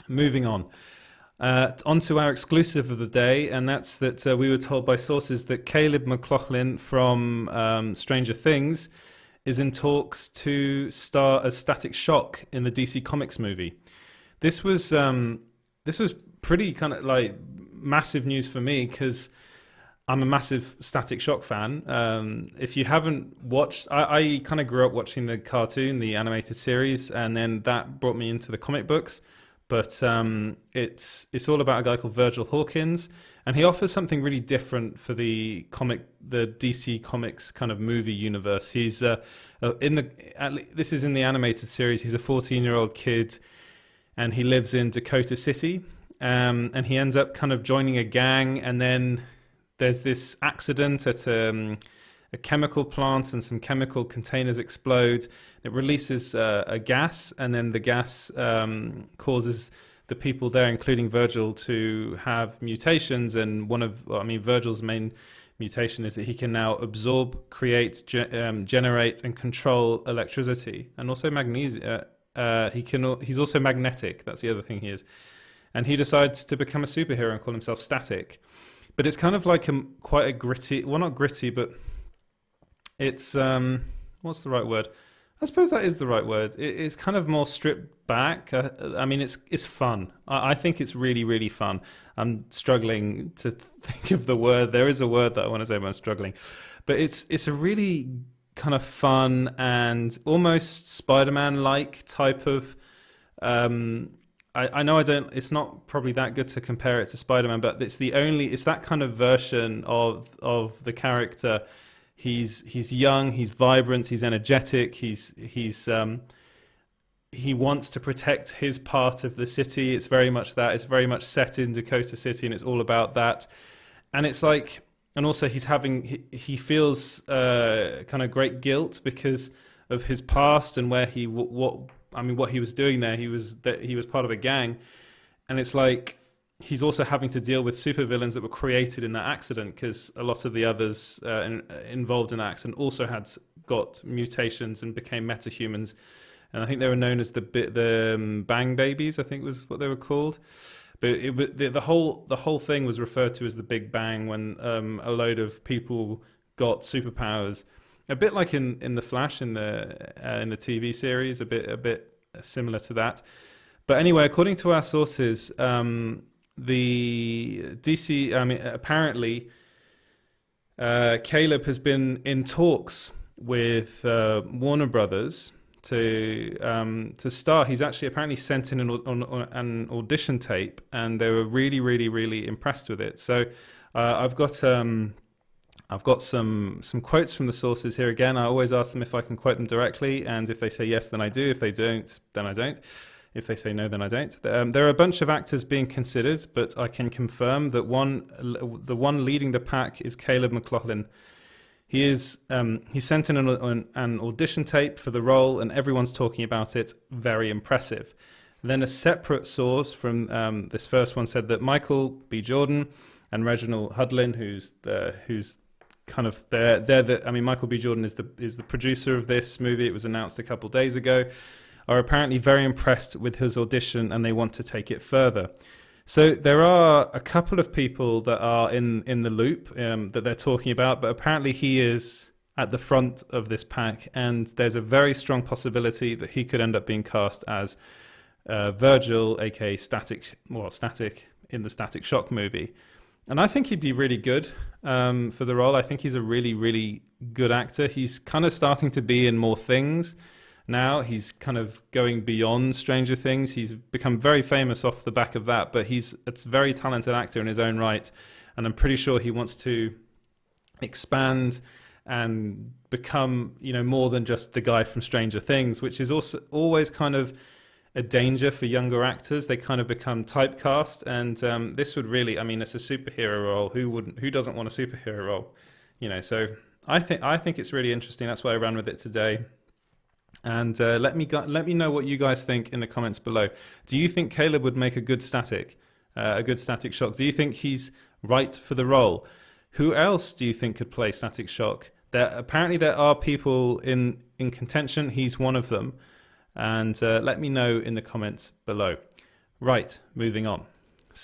Moving on. On to our exclusive of the day, and that's that we were told by sources that Caleb McLaughlin from Stranger Things is in talks to star as Static Shock in the DC Comics movie. This was pretty kind of like massive news for me because I'm a massive Static Shock fan. If you haven't watched, I kind of grew up watching the cartoon, the animated series, and then that brought me into the comic books. But it's all about a guy called Virgil Hawkins, and he offers something really different for the DC Comics kind of movie universe. He's this is in the animated series. He's a 14-year-old kid, and he lives in Dakota City, and he ends up kind of joining a gang, and then there's this accident at a chemical plant, and some chemical containers explode. It releases a gas, and then the gas causes the people there, including Virgil, to have mutations. And Virgil's main mutation is that he can now absorb, create, generate, and control electricity, and also magnesium. He's also magnetic. That's the other thing he is. And he decides to become a superhero and call himself Static. But it's kind of like quite a gritty, well, not gritty, but it's what's the right word? I suppose that is the right word. It's kind of more stripped back. It's fun. I think it's really, really fun. I'm struggling to think of the word. There is a word that I want to say, but I'm struggling. But it's a really kind of fun and almost Spider-Man-like type of. I know it's not probably that good to compare it to Spider-Man, but it's that kind of version of the character. He's young, he's vibrant, he's energetic, he wants to protect his part of the city. It's very much that. It's very much set in Dakota City, and it's all about that. And it's like, and also he feels kind of great guilt because of his past and where what he was doing there. He was part of a gang, and it's like he's also having to deal with supervillains that were created in that accident, because a lot of the others involved in that accident also had got mutations and became metahumans, and I think they were known as the Bang Babies, I think was what they were called. But the whole thing was referred to as the Big Bang when a load of people got superpowers, a bit like in the Flash in the TV series, a bit similar to that. But anyway, according to our sources, the DC, apparently, Caleb has been in talks with Warner Brothers to star. He's actually apparently sent in an audition tape, and they were really, really, really impressed with it. So I've got some quotes from the sources here. Again, I always ask them if I can quote them directly, and if they say yes, then I do. If they don't, then I don't. If they say no, then I don't. There are a bunch of actors being considered, but I can confirm that the one leading the pack is Caleb McLaughlin. He sent in an audition tape for the role, and everyone's talking about it. Very impressive. And then a separate source from this first one said that Michael B. Jordan and Reginald Hudlin, who's kind of Michael B. Jordan is the producer of this movie. It was announced a couple days ago. Are apparently very impressed with his audition, and they want to take it further. So there are a couple of people that are in the loop that they're talking about, but apparently he is at the front of this pack, and there's a very strong possibility that he could end up being cast as Virgil, aka Static in the Static Shock movie. And I think he'd be really good for the role. I think he's a really, really good actor. He's kind of starting to be in more things now. He's kind of going beyond Stranger Things. He's become very famous off the back of that, but it's a very talented actor in his own right. And I'm pretty sure he wants to expand and become, more than just the guy from Stranger Things, which is also always kind of a danger for younger actors. They kind of become typecast, and this would really, it's a superhero role. Who doesn't want a superhero role? So I think it's really interesting. That's why I ran with it today. And let me know what you guys think in the comments below. Do you think Caleb would make a good Static Shock? Do you think he's right for the role? Who else do you think could play Static Shock? Apparently there are people in contention. He's one of them. And let me know in the comments below. Right, moving on.